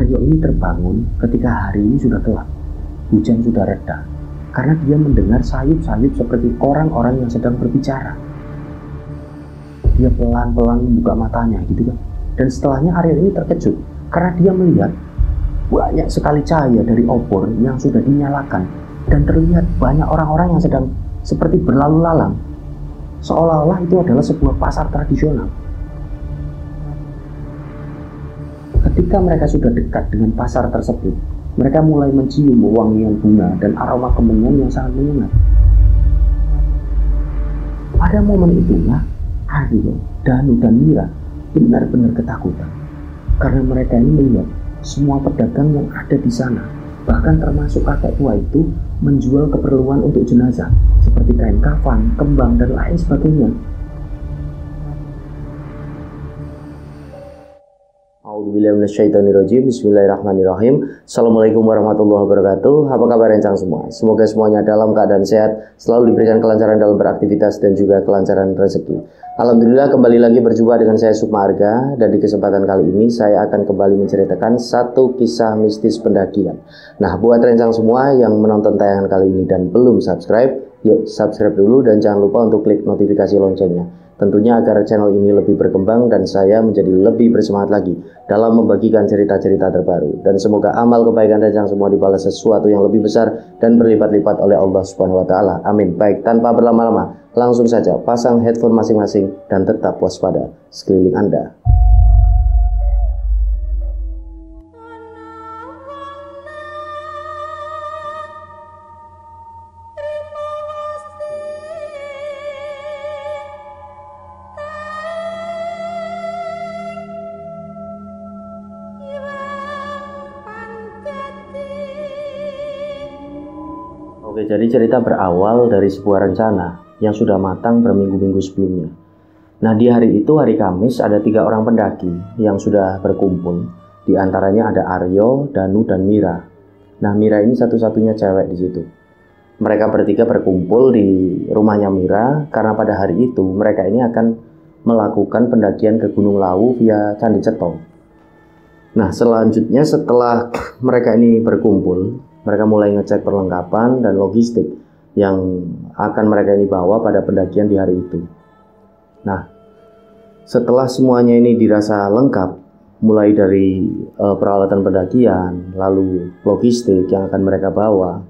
Aryo ini terbangun ketika hari ini sudah gelap, hujan sudah reda, karena dia mendengar sayup-sayup seperti orang-orang yang sedang berbicara. Dia pelan-pelan membuka matanya gitu kan. Dan setelahnya Aryo ini terkejut karena dia melihat banyak sekali cahaya dari obor yang sudah dinyalakan, dan terlihat banyak orang-orang yang sedang seperti berlalu lalang, seolah-olah itu adalah sebuah pasar tradisional. Ketika mereka sudah dekat dengan pasar tersebut, mereka mulai mencium wangian bunga dan aroma kemenyan yang sangat menyengat. Pada momen itulah Aryo, Danu, dan Mira benar-benar ketakutan karena mereka ini melihat semua pedagang yang ada di sana, bahkan termasuk kakek tua itu, menjual keperluan untuk jenazah seperti kain kafan, kembang, dan lain sebagainya. Bismillahirrahmanirrahim. Assalamualaikum warahmatullahi wabarakatuh. Apa kabar rencang semua? Semoga semuanya dalam keadaan sehat, selalu diberikan kelancaran dalam beraktivitas dan juga kelancaran rezeki. Alhamdulillah, kembali lagi berjumpa dengan saya Sukma Arga, dan di kesempatan kali ini saya akan kembali menceritakan satu kisah mistis pendakian. Nah, buat rencang semua yang menonton tayangan kali ini dan belum subscribe, yuk subscribe dulu dan jangan lupa untuk klik notifikasi loncengnya. Tentunya agar channel ini lebih berkembang dan saya menjadi lebih bersemangat lagi dalam membagikan cerita-cerita terbaru. Dan semoga amal kebaikan rencang semua dibalas sesuatu yang lebih besar dan berlipat-lipat oleh Allah Subhanahu wa Ta'ala. Amin. Baik, tanpa berlama-lama, langsung saja pasang headphone masing-masing dan tetap waspada sekeliling Anda. Oke, jadi cerita berawal dari sebuah rencana yang sudah matang berminggu-minggu sebelumnya. Nah, di hari itu, hari Kamis, ada 3 orang pendaki yang sudah berkumpul. Di antaranya ada Aryo, Danu, dan Mira. Nah, Mira ini satu-satunya cewek di situ. Mereka bertiga berkumpul di rumahnya Mira karena pada hari itu mereka ini akan melakukan pendakian ke Gunung Lawu via Candi Ceto. Nah, selanjutnya setelah mereka ini berkumpul, mereka mulai ngecek perlengkapan dan logistik yang akan mereka ini bawa pada pendakian di hari itu. Nah, setelah semuanya ini dirasa lengkap, mulai dari peralatan pendakian, lalu logistik yang akan mereka bawa,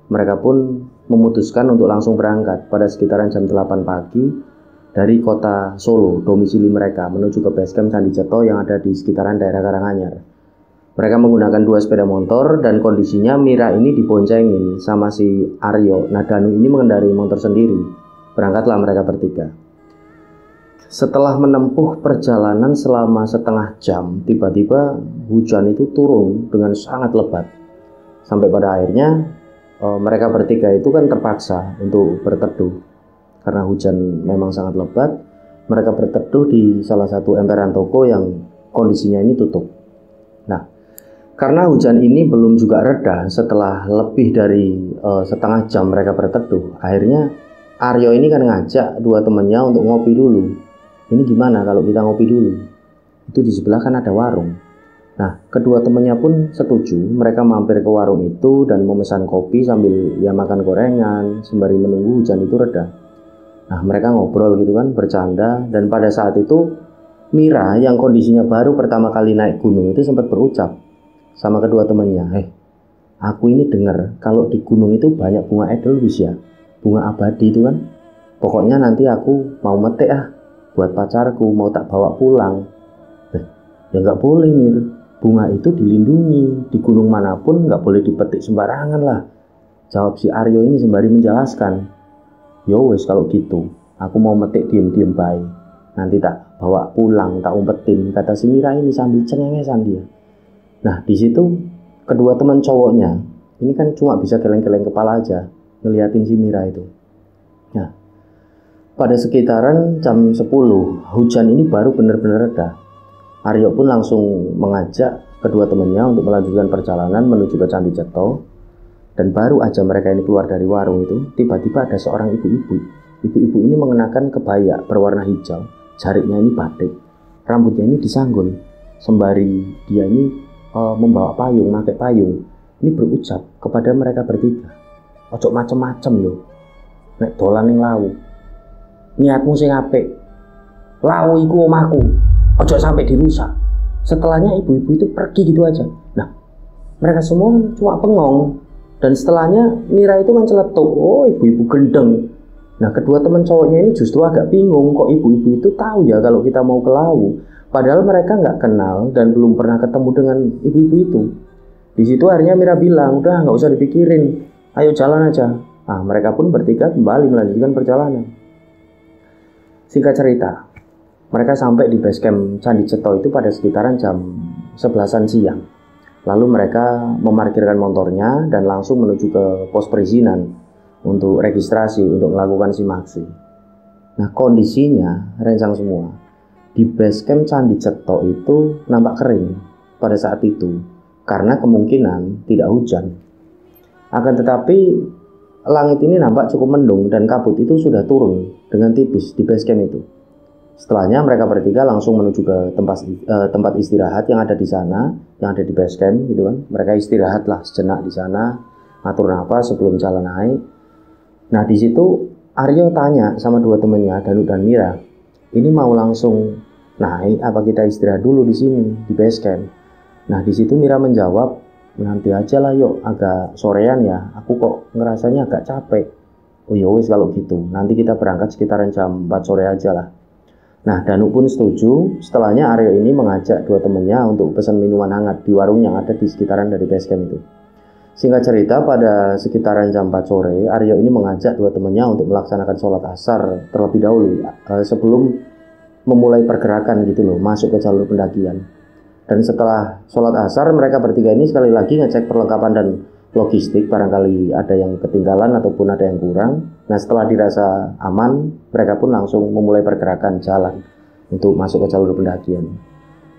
mereka pun memutuskan untuk langsung berangkat pada sekitaran jam 8 pagi dari kota Solo, domisili mereka, menuju ke basecamp Candi Ceto yang ada di sekitaran daerah Karanganyar. Mereka menggunakan 2 sepeda motor dan kondisinya Mira ini diboncengin sama si Aryo. Nah, Danu ini mengendarai motor sendiri. Berangkatlah mereka bertiga. Setelah menempuh perjalanan selama setengah jam, tiba-tiba hujan itu turun dengan sangat lebat. Sampai pada akhirnya mereka bertiga itu kan terpaksa untuk berteduh. Karena hujan memang sangat lebat, mereka berteduh di salah satu emperan toko yang kondisinya ini tutup. Nah, karena hujan ini belum juga reda, setelah lebih dari setengah jam mereka berteduh, akhirnya Aryo ini kan ngajak 2 temannya untuk ngopi dulu. Ini gimana kalau kita ngopi dulu? Itu di sebelah kan ada warung. Nah, kedua temannya pun setuju. Mereka mampir ke warung itu dan memesan kopi sambil ya makan gorengan sembari menunggu hujan itu reda. Nah, mereka ngobrol gitu kan, bercanda. Dan pada saat itu Mira yang kondisinya baru pertama kali naik gunung itu sempat berucap sama kedua temannya, aku ini dengar kalau di gunung itu banyak bunga edelweiss ya, bunga abadi itu kan. Pokoknya nanti aku mau metik buat pacarku, mau tak bawa pulang. Ya nggak boleh Mir, bunga itu dilindungi, di gunung manapun nggak boleh dipetik sembarangan lah, jawab si Aryo ini sembari menjelaskan. Yo wes kalau gitu, aku mau metik diem-diem baik, nanti tak bawa pulang, tak umpetin, kata si Mira ini sambil cengengesan dia. Nah, di situ kedua teman cowoknya ini kan cuma bisa geleng-geleng kepala aja ngeliatin si Mira itu. Nah, pada sekitaran jam 10 hujan ini baru benar-benar reda. Aryo pun langsung mengajak kedua temannya untuk melanjutkan perjalanan menuju ke Candi Ceto. Dan baru aja mereka ini keluar dari warung itu, tiba-tiba ada seorang ibu-ibu. Ibu-ibu ini mengenakan kebaya berwarna hijau, jariknya ini batik, rambutnya ini disanggul, sembari dia ini membawa payung, pakai payung, ini berucap kepada mereka bertiga, ojo macem-macem lho, nek dolan ning lawu, niatmu sing apik, lawu iku omahku, ojo sampai dirusak. Setelahnya ibu-ibu itu pergi gitu aja. Nah, mereka semua cuma bengong. Dan setelahnya Mira itu menceletuk, oh ibu-ibu gendeng. Nah, kedua teman cowoknya ini justru agak bingung, kok ibu-ibu itu tahu ya kalau kita mau ke lawu. Padahal mereka nggak kenal dan belum pernah ketemu dengan ibu-ibu itu. Di situ akhirnya Mira bilang, udah nggak usah dipikirin, ayo jalan aja. Nah, mereka pun bertiga kembali melanjutkan perjalanan. Singkat cerita, mereka sampai di base camp Candi Ceto itu pada sekitaran jam 11-an siang. Lalu mereka memarkirkan motornya dan langsung menuju ke pos perizinan untuk registrasi, untuk melakukan simaksi. Nah, kondisinya rencang semua. Di base camp Candi Ceto itu nampak kering pada saat itu karena kemungkinan tidak hujan. Akan tetapi langit ini nampak cukup mendung dan kabut itu sudah turun dengan tipis di base camp itu. Setelahnya mereka bertiga langsung menuju ke tempat istirahat yang ada di sana, yang ada di base camp gitu kan. Mereka istirahatlah sejenak di sana, ngatur nafas sebelum jalan naik. Nah, di situ Aryo tanya sama dua temannya, Danu dan Mira, ini mau langsung naik apa kita istirahat dulu di sini di base camp? Nah, di situ Mira menjawab, nanti aja lah yuk, agak sorean ya, aku kok ngerasanya agak capek. Oh ya wis kalau gitu, nanti kita berangkat sekitaran jam 4 sore aja lah. Nah, Danu pun setuju. Setelahnya Aryo ini mengajak dua temannya untuk pesan minuman hangat di warung yang ada di sekitaran dari base camp itu. Singkat cerita, pada sekitaran jam 4 sore, Aryo ini mengajak dua temannya untuk melaksanakan sholat asar terlebih dahulu sebelum memulai pergerakan gitu loh, masuk ke jalur pendakian. Dan setelah sholat asar, mereka bertiga ini sekali lagi ngecek perlengkapan dan logistik, barangkali ada yang ketinggalan ataupun ada yang kurang. Nah, setelah dirasa aman, mereka pun langsung memulai pergerakan jalan untuk masuk ke jalur pendakian.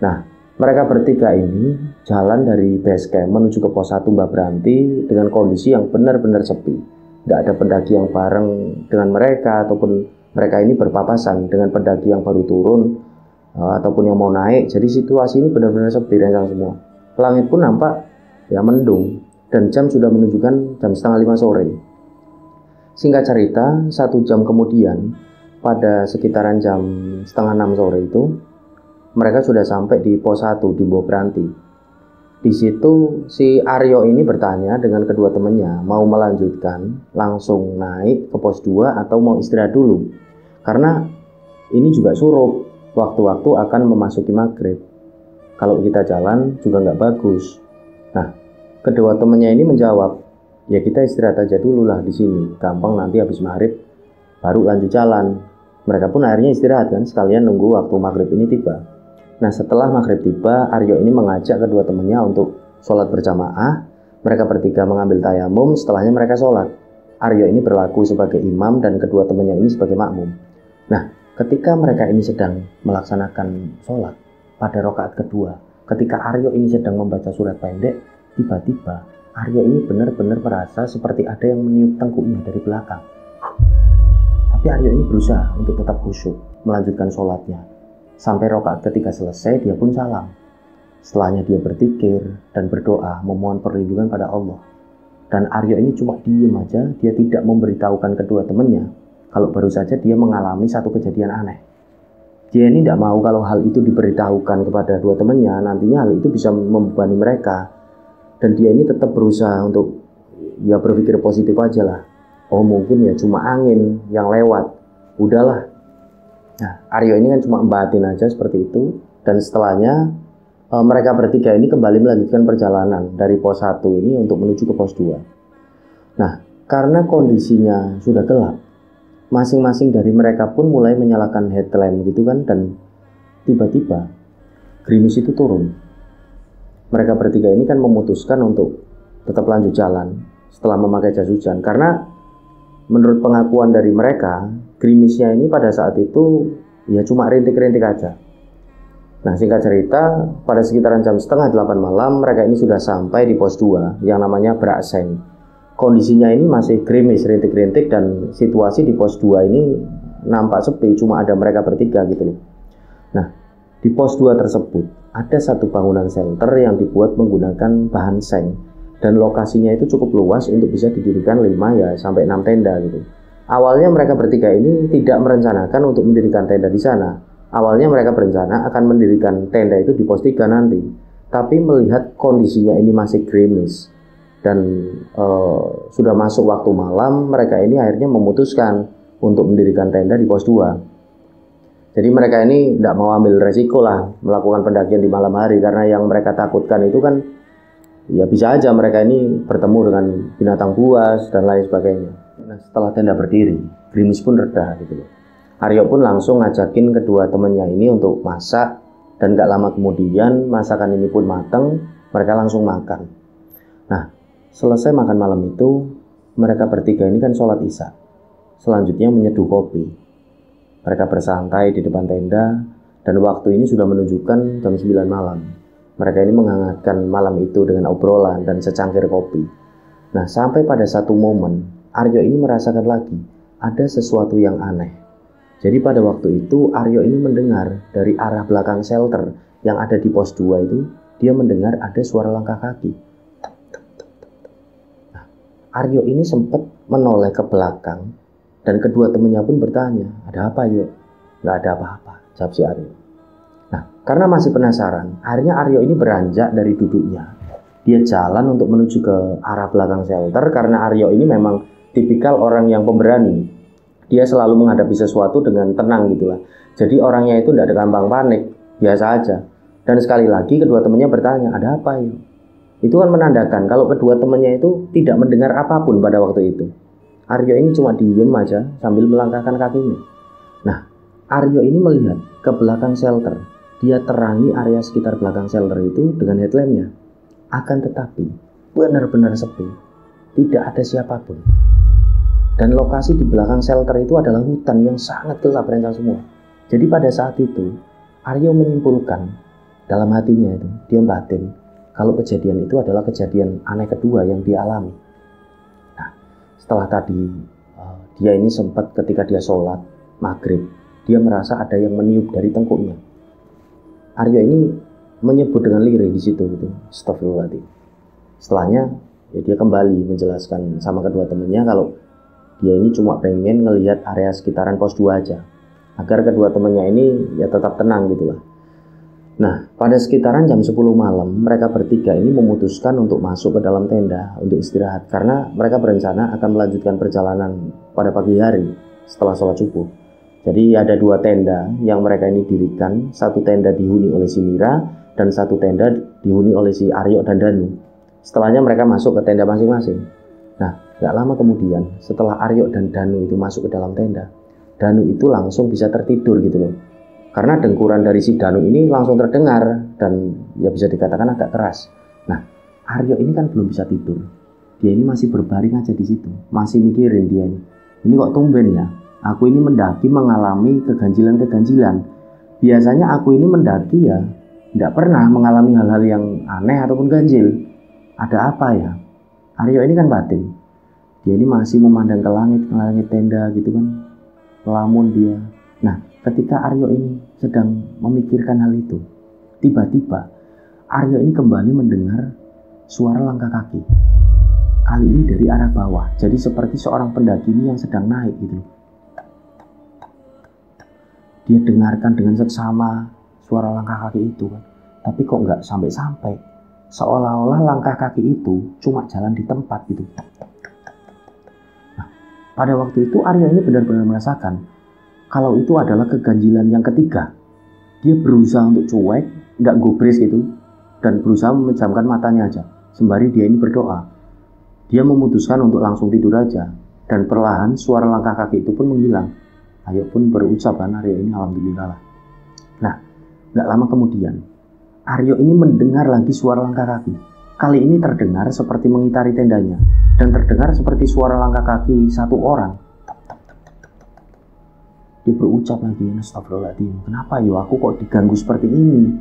Nah, mereka bertiga ini jalan dari base camp menuju ke pos 1 Mbak Branti dengan kondisi yang benar-benar sepi. Nggak ada pendaki yang bareng dengan mereka, ataupun mereka ini berpapasan dengan pendaki yang baru turun ataupun yang mau naik. Jadi situasi ini benar-benar sepi rencang semua. Langit pun nampak ya mendung dan jam sudah menunjukkan jam 4:30 sore. Singkat cerita, 1 jam kemudian pada sekitaran jam 5:30 sore itu mereka sudah sampai di pos 1 di Mbok Branti. Di situ si Aryo ini bertanya dengan kedua temannya mau melanjutkan langsung naik ke pos 2 atau mau istirahat dulu. Karena ini juga suruh, waktu-waktu akan memasuki maghrib. Kalau kita jalan juga nggak bagus. Nah, kedua temannya ini menjawab, ya kita istirahat aja dulu lah di sini. Gampang nanti habis maghrib baru lanjut jalan. Mereka pun akhirnya istirahat kan, sekalian nunggu waktu maghrib ini tiba. Nah, setelah maghrib tiba, Aryo ini mengajak kedua temannya untuk sholat berjamaah. Mereka bertiga mengambil tayamum, setelahnya mereka sholat. Aryo ini berlaku sebagai imam dan kedua temannya ini sebagai makmum. Nah, ketika mereka ini sedang melaksanakan sholat pada rakaat kedua, ketika Aryo ini sedang membaca surat pendek, tiba-tiba Aryo ini benar-benar merasa seperti ada yang meniup tengkuknya dari belakang. Tapi Aryo ini berusaha untuk tetap khusyuk melanjutkan sholatnya. Sampai rakaat ketiga selesai, dia pun salam. Setelahnya dia berzikir dan berdoa memohon perlindungan pada Allah. Dan Aryo ini cuma diem aja, dia tidak memberitahukan kedua temannya kalau baru saja dia mengalami satu kejadian aneh. Dia ini tidak mau kalau hal itu diberitahukan kepada dua temannya, nantinya hal itu bisa membebani mereka. Dan dia ini tetap berusaha untuk ya berpikir positif aja lah. Oh mungkin ya cuma angin yang lewat, udahlah. Nah, Aryo ini kan cuma membatin aja seperti itu. Dan setelahnya mereka bertiga ini kembali melanjutkan perjalanan dari pos 1 ini untuk menuju ke pos 2. Nah, karena kondisinya sudah gelap, masing-masing dari mereka pun mulai menyalakan headlamp gitu kan. Dan tiba-tiba gerimis itu turun. Mereka bertiga ini kan memutuskan untuk tetap lanjut jalan setelah memakai jas hujan. Karena menurut pengakuan dari mereka, gerimisnya ini pada saat itu ya cuma rintik-rintik aja. Nah, singkat cerita, pada sekitaran jam 7:30 malam mereka ini sudah sampai di pos 2 yang namanya Brakseng. Kondisinya ini masih gerimis, rintik-rintik, dan situasi di pos 2 ini nampak sepi, cuma ada mereka bertiga gitu loh. Nah, Di pos 2 tersebut ada satu bangunan shelter yang dibuat menggunakan bahan seng dan lokasinya itu cukup luas untuk bisa didirikan 5 ya sampai 6 tenda gitu. Awalnya mereka bertiga ini tidak merencanakan untuk mendirikan tenda di sana. Awalnya mereka berencana akan mendirikan tenda itu di pos 3 nanti. Tapi melihat kondisinya ini masih gerimis dan sudah masuk waktu malam, mereka ini akhirnya memutuskan untuk mendirikan tenda di pos 2. Jadi mereka ini tidak mau ambil resiko lah melakukan pendakian di malam hari, karena yang mereka takutkan itu kan ya bisa aja mereka ini bertemu dengan binatang buas dan lain sebagainya. Nah, setelah tenda berdiri, gerimis pun reda gitu loh. Aryo pun langsung ngajakin kedua temannya ini untuk masak, dan gak lama kemudian masakan ini pun matang, mereka langsung makan. Nah, selesai makan malam itu, mereka bertiga ini kan sholat isya. Selanjutnya menyeduh kopi. Mereka bersantai di depan tenda, dan waktu ini sudah menunjukkan jam 9 malam. Mereka ini menghangatkan malam itu dengan obrolan dan secangkir kopi. Nah, sampai pada satu momen, Aryo ini merasakan lagi ada sesuatu yang aneh. Jadi pada waktu itu, Aryo ini mendengar dari arah belakang shelter yang ada di pos 2 itu, dia mendengar ada suara langkah kaki. Nah, Aryo ini sempat menoleh ke belakang, dan kedua temannya pun bertanya, ada apa yuk? Nggak ada apa-apa, jawab si Aryo. Nah, karena masih penasaran, akhirnya Aryo ini beranjak dari duduknya. Dia jalan untuk menuju ke arah belakang shelter, karena Aryo ini memang tipikal orang yang pemberani. Dia selalu menghadapi sesuatu dengan tenang gitu lah. Jadi orangnya itu tidak ada gampang panik, biasa aja. Dan sekali lagi kedua temannya bertanya, ada apa yuk? Itu kan menandakan kalau kedua temannya itu tidak mendengar apapun pada waktu itu. Aryo ini cuma diem aja sambil melangkahkan kakinya. Nah, Aryo ini melihat ke belakang shelter. Dia terangi area sekitar belakang shelter itu dengan headlampnya. Akan tetapi, benar-benar sepi. Tidak ada siapapun. Dan lokasi di belakang shelter itu adalah hutan yang sangat gelap rencang semua. Jadi pada saat itu, Aryo menyimpulkan dalam hatinya itu, dia batin, kalau kejadian itu adalah kejadian aneh kedua yang dia alami. Setelah tadi dia ini sempat ketika dia sholat maghrib, dia merasa ada yang meniup dari tengkuknya. Aryo ini menyebut dengan lirih di situ gitu, astagfirullahaladzim. Setelahnya ya dia kembali menjelaskan sama kedua temannya kalau dia ini cuma pengen ngelihat area sekitaran pos 2 aja, agar kedua temannya ini ya tetap tenang gitulah. Nah, pada sekitaran jam 10 malam, mereka bertiga ini memutuskan untuk masuk ke dalam tenda untuk istirahat, karena mereka berencana akan melanjutkan perjalanan pada pagi hari setelah sholat subuh. Jadi ada 2 tenda yang mereka ini dirikan, satu tenda dihuni oleh si Mira dan satu tenda dihuni oleh si Aryo dan Danu. Setelahnya mereka masuk ke tenda masing-masing. Nah, gak lama kemudian setelah Aryo dan Danu itu masuk ke dalam tenda, Danu itu langsung bisa tertidur gitu loh. Karena dengkuran dari si Danu ini langsung terdengar dan ya bisa dikatakan agak keras. Nah, Aryo ini kan belum bisa tidur. Dia ini masih berbaring aja di situ, masih mikirin dia ini. Ini kok tumben ya? Aku ini mendaki mengalami keganjilan-keganjilan. Biasanya aku ini mendaki ya tidak pernah mengalami hal-hal yang aneh ataupun ganjil. Ada apa ya? Aryo ini kan batin. Dia ini masih memandang ke langit tenda gitu kan. Lamun dia. Nah, ketika Aryo ini sedang memikirkan hal itu, tiba-tiba Aryo ini kembali mendengar suara langkah kaki. Kali ini dari arah bawah. Jadi seperti seorang pendaki ini yang sedang naik gitu. Dia dengarkan dengan seksama suara langkah kaki itu kan. Tapi kok nggak sampai-sampai. Seolah-olah langkah kaki itu cuma jalan di tempat gitu. Nah, pada waktu itu Aryo ini benar-benar merasakan kalau itu adalah keganjilan yang ketiga. Dia berusaha untuk cuek, nggak gubris gitu, dan berusaha memejamkan matanya aja, sembari dia ini berdoa. Dia memutuskan untuk langsung tidur aja, dan perlahan suara langkah kaki itu pun menghilang. Aryo pun berucap kan, Aryo ini alhamdulillah lah. Nah, nggak lama kemudian, Aryo ini mendengar lagi suara langkah kaki. Kali ini terdengar seperti mengitari tendanya, dan terdengar seperti suara langkah kaki satu orang. Dia berucap lagi, astagfirullahaladzim, kenapa yo aku kok diganggu seperti ini?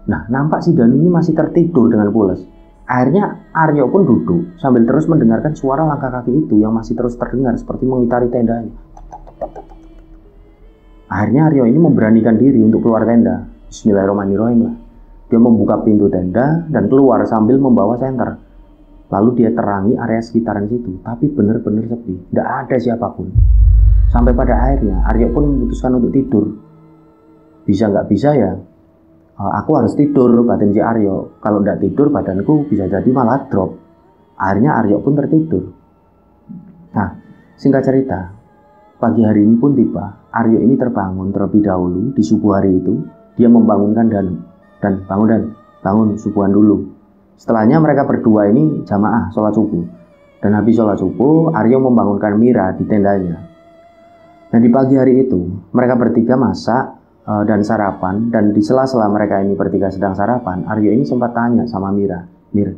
Nah, nampak si Danu ini masih tertidur dengan pulas. Akhirnya Aryo pun duduk sambil terus mendengarkan suara langkah kaki itu yang masih terus terdengar seperti mengitari tendanya. Akhirnya Aryo ini memberanikan diri untuk keluar tenda. Bismillahirrahmanirrahim lah. Dia membuka pintu tenda dan keluar sambil membawa senter. Lalu dia terangi area sekitaran situ, tapi benar-benar sepi, tidak ada siapapun. Sampai pada akhirnya Aryo pun memutuskan untuk tidur. Bisa nggak bisa ya, aku harus tidur, batin si Aryo. Kalau tidak tidur badanku bisa jadi malah drop. Akhirnya Aryo pun tertidur. Nah, singkat cerita, pagi hari ini pun tiba. Aryo ini terbangun terlebih dahulu di subuh hari itu. Dia membangunkan Danu dan bangun subuhan dulu. Setelahnya mereka berdua ini jamaah sholat subuh. Dan habis sholat subuh, Aryo membangunkan Mira di tendanya. Nah, di pagi hari itu, mereka bertiga masak dan sarapan. Dan di sela-sela mereka ini bertiga sedang sarapan, Aryo ini sempat tanya sama Mira, "Mir,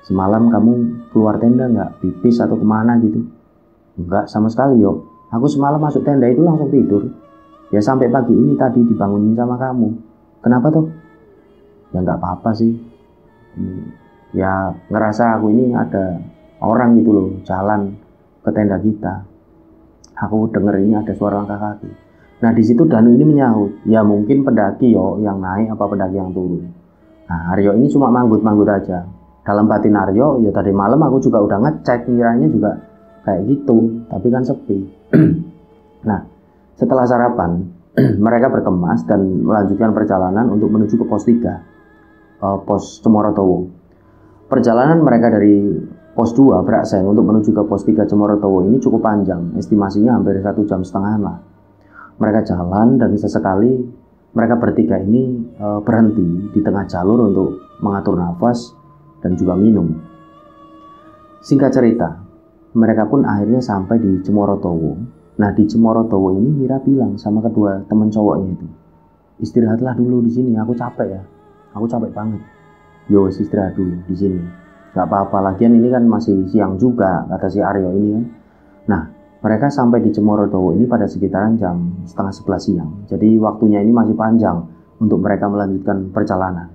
semalam kamu keluar tenda nggak? Pipis atau kemana gitu?" "Enggak sama sekali, Yo. Aku semalam masuk tenda itu langsung tidur. Ya sampai pagi ini tadi dibangunin sama kamu. Kenapa tuh?" "Ya nggak apa-apa sih. Ya ngerasa aku ini ada orang gitu loh jalan ke tenda kita. Aku denger ini ada suara langkah kaki." Nah di situ Danu ini menyahut, "Ya mungkin pendaki yo yang naik apa pendaki yang turun." Nah Aryo ini cuma manggut-manggut aja. Dalam batin Aryo, ya tadi malam aku juga udah ngecek, kiranya juga kayak gitu, tapi kan sepi. Nah setelah sarapan mereka berkemas dan melanjutkan perjalanan untuk menuju ke pos 3, pos Cemorotowo. Perjalanan mereka dari pos 2 Brakseng untuk menuju ke pos 3 Cemorotowo ini cukup panjang, estimasinya hampir 1,5 jam lah. Mereka jalan dan sesekali mereka bertiga ini berhenti di tengah jalur untuk mengatur nafas dan juga minum. Singkat cerita, mereka pun akhirnya sampai di Cemorotowo. Nah di Cemorotowo ini Mira bilang sama kedua teman cowoknya itu, "Istirahatlah dulu di sini, aku capek ya. Aku capek banget." "Yo istirahat dulu di sini. Gak apa-apa, lagian ini kan masih siang juga," kata si Aryo ini kan. Nah mereka sampai di Cemorotowo ini pada sekitaran jam 10:30 siang. Jadi waktunya ini masih panjang untuk mereka melanjutkan perjalanan.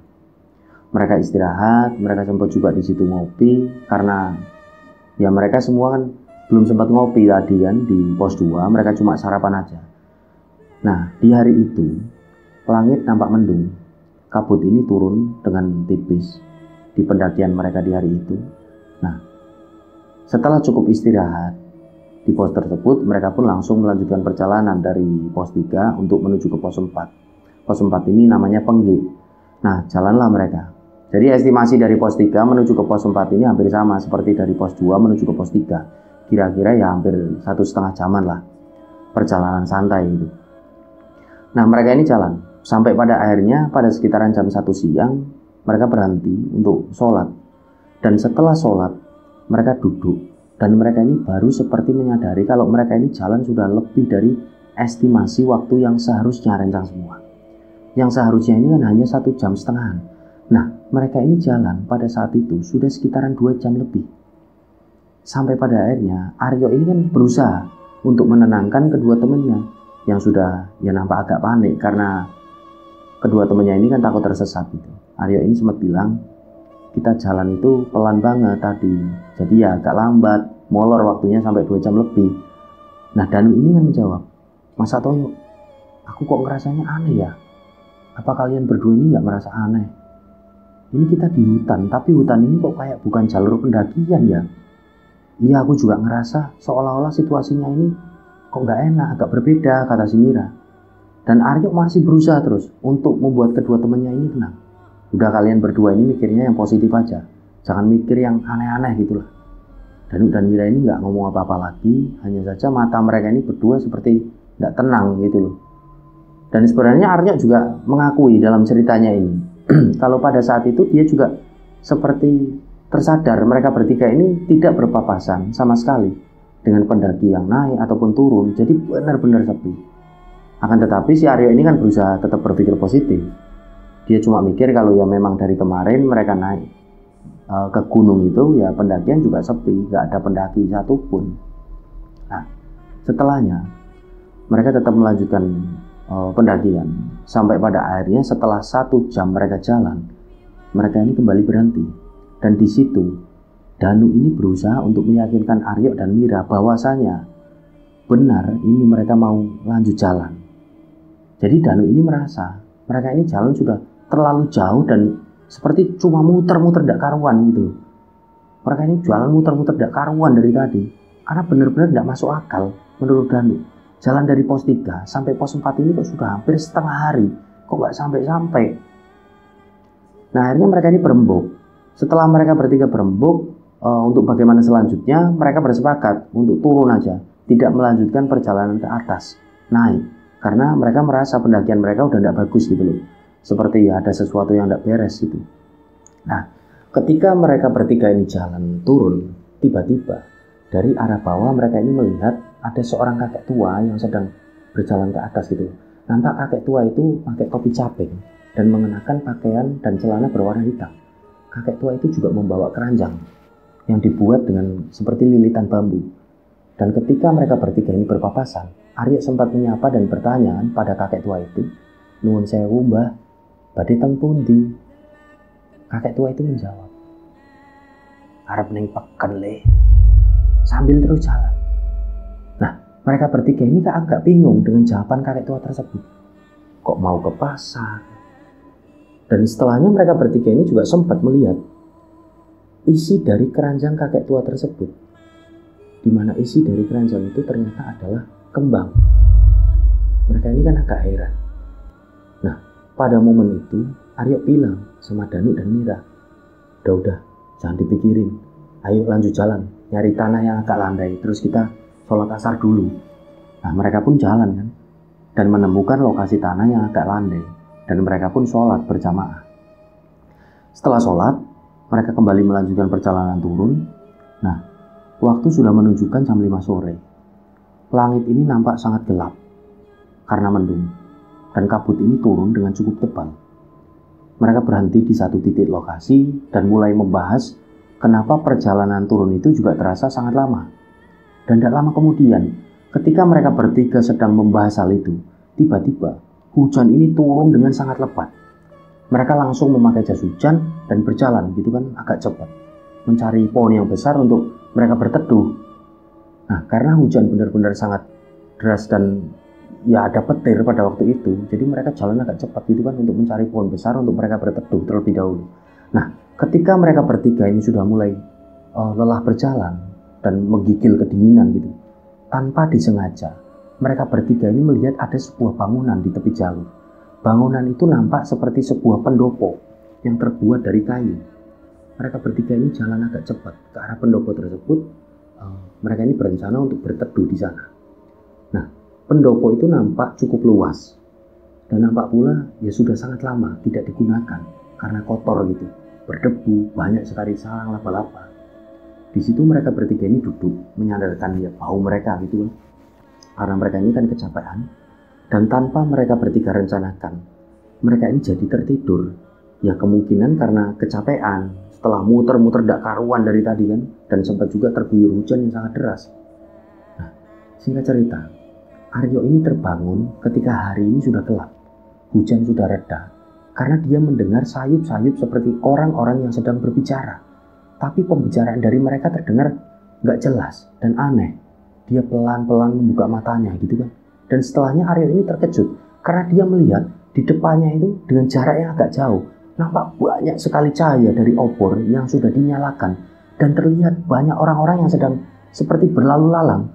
Mereka istirahat, mereka sempat juga di situ ngopi karena ya mereka semua kan belum sempat ngopi tadi kan di pos 2, mereka cuma sarapan aja. Nah di hari itu langit nampak mendung. Kabut ini turun dengan tipis di pendakian mereka di hari itu. Nah setelah cukup istirahat di pos tersebut, mereka pun langsung melanjutkan perjalanan dari pos 3 untuk menuju ke pos 4. Pos 4 ini namanya Pengge. Nah jalanlah mereka. Jadi estimasi dari pos 3 menuju ke pos 4 ini hampir sama seperti dari pos 2 menuju ke pos 3. Kira-kira ya hampir 1,5 jaman lah perjalanan santai itu. Nah mereka ini jalan sampai pada akhirnya pada sekitaran jam 1 siang mereka berhenti untuk sholat. Dan setelah sholat mereka duduk dan mereka ini baru seperti menyadari kalau mereka ini jalan sudah lebih dari estimasi waktu yang seharusnya rencang semua. Yang seharusnya ini kan hanya 1,5 jam. Nah mereka ini jalan pada saat itu sudah sekitaran 2 jam lebih. Sampai pada akhirnya Aryo ini kan berusaha untuk menenangkan kedua temannya yang sudah ya nampak agak panik karena kedua temannya ini kan takut tersesat gitu. Aryo ini sempat bilang, "Kita jalan itu pelan banget tadi, jadi ya agak lambat, molor waktunya sampai 2 jam lebih." Nah Danu ini kan menjawab, "Mas Atoyo, aku kok ngerasanya aneh ya? Apa kalian berdua ini gak merasa aneh? Ini kita di hutan, tapi hutan ini kok kayak bukan jalur pendakian ya? Iya aku juga ngerasa seolah-olah situasinya ini kok gak enak, agak berbeda," kata si Mira. Dan Aryo masih berusaha terus untuk membuat kedua temannya ini tenang. "Udah kalian berdua ini mikirnya yang positif aja, jangan mikir yang aneh-aneh gitulah." Danu dan Mira ini gak ngomong apa-apa lagi, hanya saja mata mereka ini berdua seperti gak tenang gitu loh. Dan sebenarnya Aryo juga mengakui dalam ceritanya ini kalau pada saat itu dia juga seperti tersadar mereka bertiga ini tidak berpapasan sama sekali dengan pendaki yang naik ataupun turun, jadi benar-benar sepi. Akan tetapi si Aryo ini kan berusaha tetap berpikir positif. Dia cuma mikir kalau ya memang dari kemarin mereka naik ke gunung itu ya pendakian juga sepi, gak ada pendaki satupun. Nah setelahnya mereka tetap melanjutkan pendakian sampai pada akhirnya setelah 1 jam mereka jalan, mereka ini kembali berhenti. Dan di situ Danu ini berusaha untuk meyakinkan Aryo dan Mira bahwasanya benar ini mereka mau lanjut jalan. Jadi Danu ini merasa Mereka ini jalan sudah terlalu jauh dan seperti cuma muter-muter tidak karuan gitu loh. Mereka ini jalan muter-muter tidak karuan dari tadi, karena benar-benar tidak masuk akal menurut Danu. Jalan dari pos 3 sampai pos 4 ini kok sudah hampir setengah hari, kok nggak sampai-sampai. Nah akhirnya mereka ini berembuk. Setelah mereka bertiga berembuk, untuk bagaimana selanjutnya, mereka bersepakat untuk turun aja, tidak melanjutkan perjalanan ke atas, naik. Karena mereka merasa pendakian mereka udah tidak bagus gitu loh. Seperti ada sesuatu yang tidak beres gitu. Nah, ketika mereka bertiga ini jalan turun, tiba-tiba dari arah bawah mereka ini melihat ada seorang kakek tua yang sedang berjalan ke atas gitu. Nampak kakek tua itu pakai topi caping dan mengenakan pakaian dan celana berwarna hitam. Kakek tua itu juga membawa keranjang yang dibuat dengan seperti lilitan bambu. Dan ketika mereka bertiga ini berpapasan, Aryo sempat menyapa dan bertanya pada kakek tua itu, "Nuwun sewu, Mbah, badhe teng pundi?" Kakek tua itu menjawab, "Arep ning peken le," sambil terus jalan. Nah, mereka bertiga ini agak bingung dengan jawaban kakek tua tersebut. Kok mau ke pasar? Dan setelahnya mereka bertiga ini juga sempat melihat isi dari keranjang kakek tua tersebut, di mana isi dari keranjang itu ternyata adalah kembang. Mereka ini kan agak heran. Nah, pada momen itu Aryo bilang sama Danu dan Mira, udah, jangan dipikirin, ayo lanjut jalan, nyari tanah yang agak landai, terus kita sholat asar dulu. Nah, mereka pun jalan kan, dan menemukan lokasi tanah yang agak landai, dan mereka pun sholat berjamaah. Setelah sholat, mereka kembali melanjutkan perjalanan turun. Nah, waktu sudah menunjukkan jam 5 sore. Langit ini nampak sangat gelap karena mendung, dan kabut ini turun dengan cukup tebal. Mereka berhenti di satu titik lokasi dan mulai membahas kenapa perjalanan turun itu juga terasa sangat lama. Dan tidak lama kemudian, ketika mereka bertiga sedang membahas hal itu, tiba-tiba hujan ini turun dengan sangat lebat. Mereka langsung memakai jas hujan dan berjalan gitu kan agak cepat, mencari pohon yang besar untuk mereka berteduh. Nah, karena hujan benar-benar sangat deras dan ya ada petir pada waktu itu, jadi mereka jalan agak cepat gitu kan untuk mencari pohon besar untuk mereka berteduh terlebih dahulu. Nah, ketika mereka bertiga ini sudah mulai lelah berjalan dan menggigil kedinginan gitu, tanpa disengaja mereka bertiga ini melihat ada sebuah bangunan di tepi jalur. Bangunan itu nampak seperti sebuah pendopo yang terbuat dari kayu. Mereka bertiga ini jalan agak cepat ke arah pendopo tersebut. Mereka ini berencana untuk berteduh di sana. Nah, pendopo itu nampak cukup luas dan nampak pula ya sudah sangat lama tidak digunakan karena kotor gitu, berdebu, banyak sekali sarang laba-laba. Di situ mereka bertiga ini duduk menyandarkan ya bau mereka gitu kan, karena mereka ini kan kecapean. Dan tanpa mereka bertiga rencanakan, mereka ini jadi tertidur. Ya kemungkinan karena kecapean setelah muter-muter dak karuan dari tadi kan, dan sempat juga terguyur hujan yang sangat deras. Nah, singkat cerita, Aryo ini terbangun ketika hari ini sudah gelap, hujan sudah reda, karena dia mendengar sayup-sayup seperti orang-orang yang sedang berbicara. Tapi pembicaraan dari mereka terdengar gak jelas dan aneh. Dia pelan-pelan membuka matanya gitu kan. Dan setelahnya Aryo ini terkejut karena dia melihat di depannya itu dengan jarak yang agak jauh nampak banyak sekali cahaya dari obor yang sudah dinyalakan, dan terlihat banyak orang-orang yang sedang seperti berlalu lalang,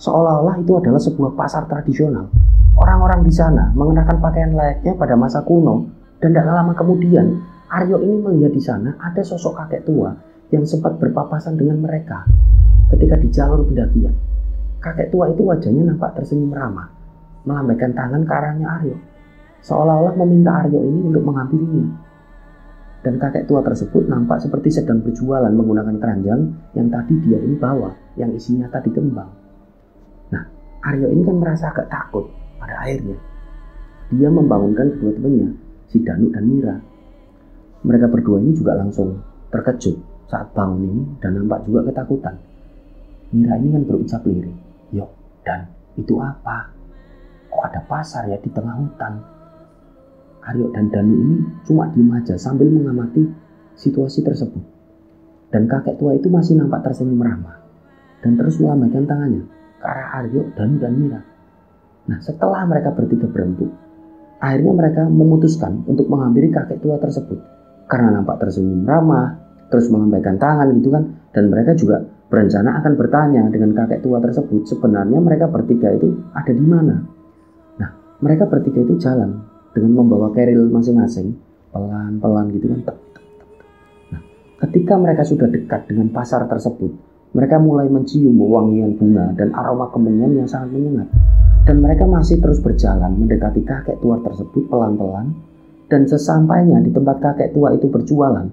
seolah-olah itu adalah sebuah pasar tradisional. Orang-orang di sana mengenakan pakaian layaknya pada masa kuno, dan tidak lama kemudian Aryo ini melihat di sana ada sosok kakek tua yang sempat berpapasan dengan mereka ketika di jalur pendakian. Kakek tua itu wajahnya nampak tersenyum ramah, melambaikan tangan ke arahnya Aryo, seolah-olah meminta Aryo ini untuk menghampirinya. Dan kakek tua tersebut nampak seperti sedang berjualan menggunakan keranjang yang tadi dia ini bawa, yang isinya tadi kembang. Nah, Aryo ini kan merasa agak takut. Pada akhirnya, dia membangunkan kedua temannya, si Danu dan Mira. Mereka berdua ini juga langsung terkejut saat bangun ini dan nampak juga ketakutan. Mira ini kan berucap lirih, "Yo, Dan, itu apa? Kok ada pasar ya di tengah hutan?" Aryo dan Danu ini cuma diem aja sambil mengamati situasi tersebut. Dan kakek tua itu masih nampak tersenyum ramah dan terus melambaikan tangannya ke arah Aryo, Danu, dan Mira. Nah, setelah mereka bertiga berembuk, Akhirnya mereka memutuskan untuk menghampiri kakek tua tersebut karena nampak tersenyum ramah, terus melambaikan tangan gitu kan. Dan mereka juga berencana akan bertanya dengan kakek tua tersebut sebenarnya mereka bertiga itu ada di mana. Nah, mereka bertiga itu jalan dengan membawa keril masing-masing, pelan-pelan gitu kan. Nah, ketika mereka sudah dekat dengan pasar tersebut, mereka mulai mencium wangian bunga dan aroma kemenyan yang sangat menyengat. Dan mereka masih terus berjalan mendekati kakek tua tersebut pelan-pelan. Dan sesampainya di tempat kakek tua itu berjualan,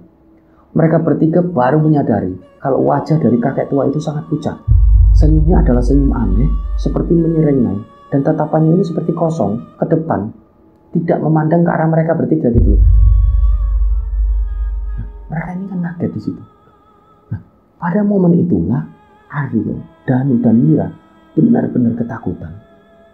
mereka bertiga baru menyadari kalau wajah dari kakek tua itu sangat pucat. Senyumnya adalah senyum aneh, seperti menyerengai, dan tatapannya ini seperti kosong ke depan, tidak memandang ke arah mereka bertiga gitu. Nah, mereka ini kan kaget di situ. Nah, pada momen itulah Aryo, Danu, dan Mira benar-benar ketakutan.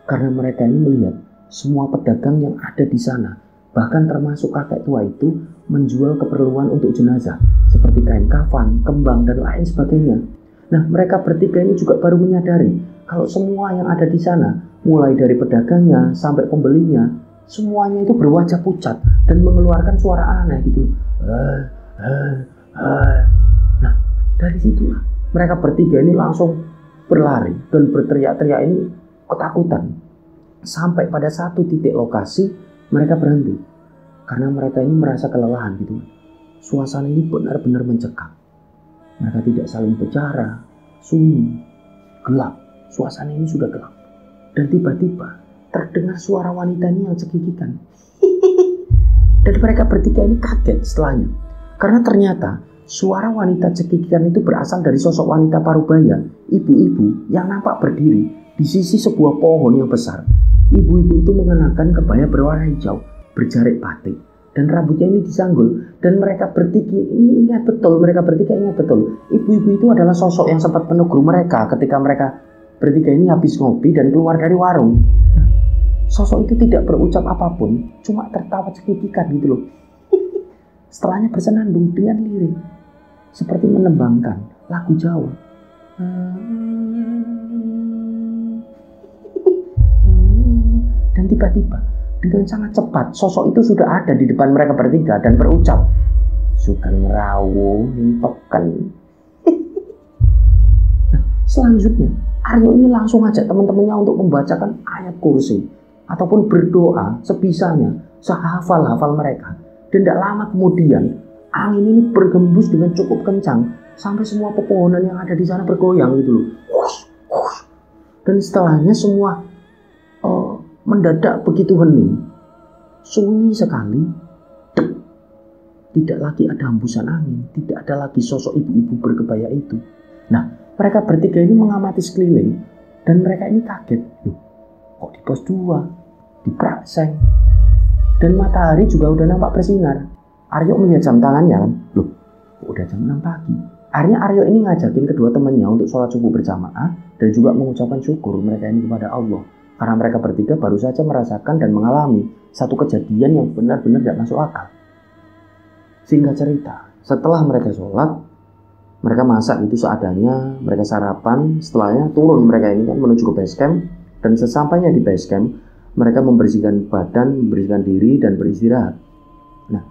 Karena mereka ini melihat semua pedagang yang ada di sana, bahkan termasuk kakek tua itu, menjual keperluan untuk jenazah, seperti kain kafan, kembang, dan lain sebagainya. Nah, mereka bertiga ini juga baru menyadari kalau semua yang ada di sana, mulai dari pedagangnya sampai pembelinya, semuanya itu berwajah pucat dan mengeluarkan suara aneh gitu. Nah, dari situlah mereka bertiga ini langsung berlari dan berteriak-teriak ini ketakutan. Sampai pada satu titik lokasi mereka berhenti karena mereka ini merasa kelelahan gitu. Suasana ini benar-benar mencekam. Mereka tidak saling bicara, sunyi, gelap. Suasana ini sudah gelap. Dan tiba-tiba terdengar suara wanita ini yang cekikikan. Dan mereka bertiga ini kaget setelahnya, karena ternyata suara wanita cekikikan itu berasal dari sosok wanita parubaya, ibu-ibu yang nampak berdiri di sisi sebuah pohon yang besar. Ibu-ibu itu mengenakan kebaya berwarna hijau, berjarik batik, dan rambutnya ini disanggul. Dan mereka bertiga ini ingat betul, ibu-ibu itu adalah sosok yang sempat menegur mereka ketika mereka bertiga ini habis ngopi dan keluar dari warung. Nah, sosok itu tidak berucap apapun, cuma tertawa cekikikan gitu loh. Setelahnya bersenandung dengan lirik, seperti menembangkan lagu Jawa. Dan tiba-tiba dengan sangat cepat sosok itu sudah ada di depan mereka bertiga dan berucap, "Sugeng rawuh himpekan." Nah, selanjutnya Aryo ini langsung ngajak teman-temannya untuk membacakan ayat kursi ataupun berdoa sebisanya, sehafal-hafal mereka. Dan tidak lama kemudian angin ini bergembus dengan cukup kencang sampai semua pepohonan yang ada di sana bergoyang gitu loh. Dan setelahnya semua mendadak begitu hening, sunyi sekali. Tidak lagi ada hembusan angin, tidak ada lagi sosok ibu-ibu berkebaya itu. Nah, mereka bertiga ini mengamati sekeliling dan mereka ini kaget. Loh, kok di pos 2, di Prakseng, dan matahari juga udah nampak bersinar. Aryo melihat jam tangannya kan, loh, kok udah jam 6 pagi. Akhirnya Aryo ini ngajakin kedua temannya untuk sholat subuh berjamaah dan juga mengucapkan syukur mereka ini kepada Allah. Karena mereka bertiga baru saja merasakan dan mengalami satu kejadian yang benar-benar tidak masuk akal. Singkat cerita, setelah mereka sholat, mereka masak itu seadanya, mereka sarapan, setelahnya turun mereka ini kan menuju ke base camp. Dan sesampainya di base camp, mereka membersihkan badan, membersihkan diri, dan beristirahat. Nah,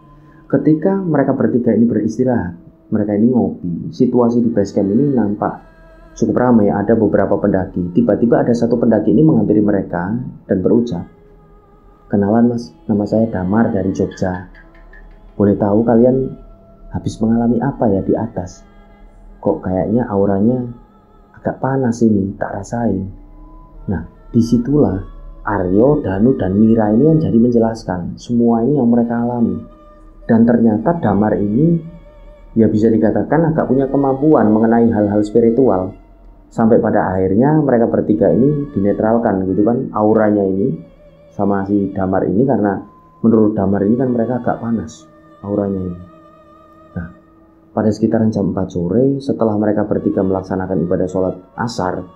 ketika mereka bertiga ini beristirahat, mereka ini ngopi. Situasi di base camp ini nampak cukup ramai, ada beberapa pendaki. Tiba-tiba ada satu pendaki ini menghampiri mereka dan berucap, "Kenalan mas, nama saya Damar dari Jogja. Boleh tahu kalian habis mengalami apa ya di atas? Kok kayaknya auranya agak panas ini, tak rasain." Nah, disitulah Aryo, Danu, dan Mira ini yang jadi menjelaskan semua ini yang mereka alami. Dan ternyata Damar ini ya bisa dikatakan agak punya kemampuan mengenai hal-hal spiritual. Sampai pada akhirnya mereka bertiga ini dinetralkan gitu kan, auranya ini sama si Damar ini, karena menurut Damar ini kan mereka agak panas auranya ini. Nah, pada sekitaran jam 4 sore setelah mereka bertiga melaksanakan ibadah sholat asar,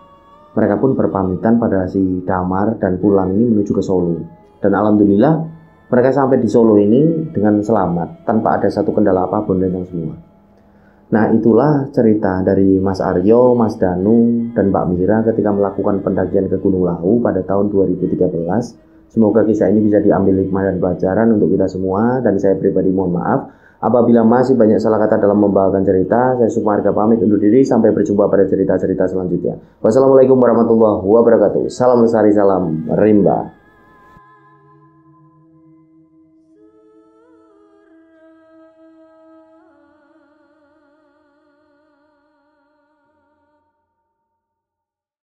mereka pun berpamitan pada si Damar dan pulang ini menuju ke Solo. Dan alhamdulillah mereka sampai di Solo ini dengan selamat tanpa ada satu kendala apapun dan yang semua. Nah, itulah cerita dari Mas Aryo, Mas Danu, dan Mbak Mira ketika melakukan pendakian ke Gunung Lawu pada tahun 2013 Semoga kisah ini bisa diambil hikmah dan pelajaran untuk kita semua, dan saya pribadi mohon maaf apabila masih banyak salah kata dalam membawakan cerita. Saya Sumarga pamit undur diri, sampai berjumpa pada cerita-cerita selanjutnya. Wassalamualaikum warahmatullahi wabarakatuh. Salam lestari, salam rimba.